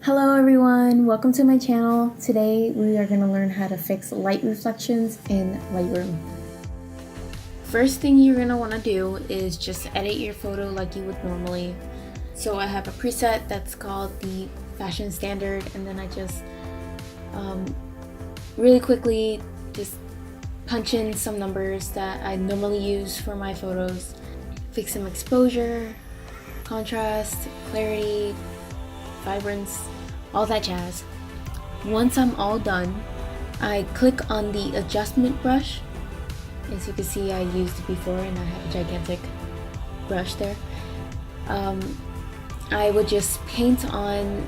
Hello everyone, welcome to my channel. Today we are going to learn how to fix light reflections in Lightroom. First thing you're going to want to do is just edit your photo like you would normally. So I have a preset that's called the fashion standard, and then I just really quickly just punch in some numbers that I normally use for my photos. Fix some exposure, contrast, clarity, vibrance, all that jazz. Once I'm all done, I click on the adjustment brush. As you can see, I used it before and I have a gigantic brush there. I would just paint on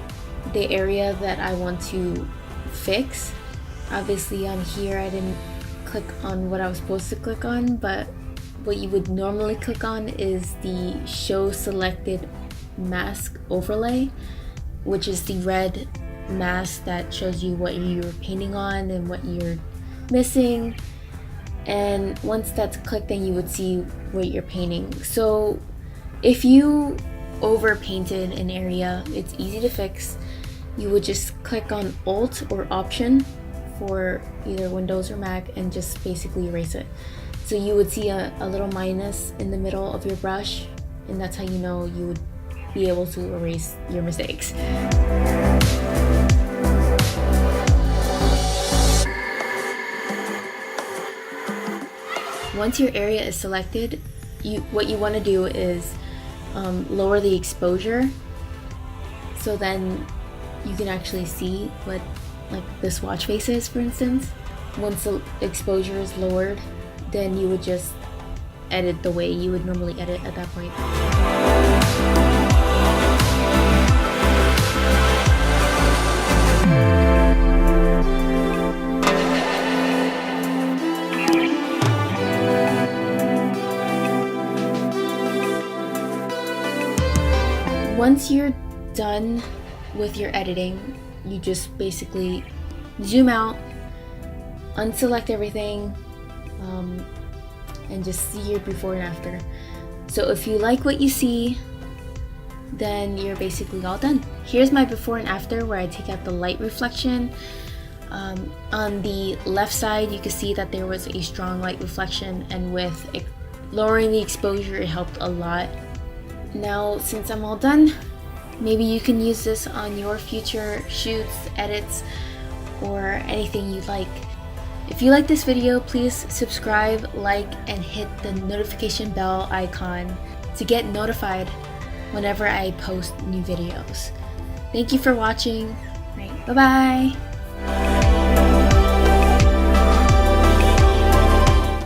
the area that I want to fix. Obviously on here I didn't click on what I was supposed to click on, but what you would normally click on is the show selected mask overlay, which is the red mask that shows you what you're painting on and what you're missing. And once that's clicked, then you would see what you're painting. So if you over painted an area, it's easy to fix. You would just click on Alt or Option for either Windows or Mac and just basically erase it. So you would see a little minus in the middle of your brush, and that's how you know you would be able to erase your mistakes. Once your area is selected, what you want to do is lower the exposure, so then you can actually see what like the swatch face is, for instance. Once the exposure is lowered, then you would just edit the way you would normally edit at that point. Once you're done with your editing, you just basically zoom out, unselect everything, and just see your before and after. So if you like what you see, then you're basically all done. Here's my before and after where I take out the light reflection. On the left side, you can see that there was a strong light reflection, and with lowering the exposure, it helped a lot. Now, since I'm all done, maybe you can use this on your future shoots, edits, or anything you'd like. If you like this video, please subscribe, like, and hit the notification bell icon to get notified whenever I post new videos. Thank you for watching. Bye-bye.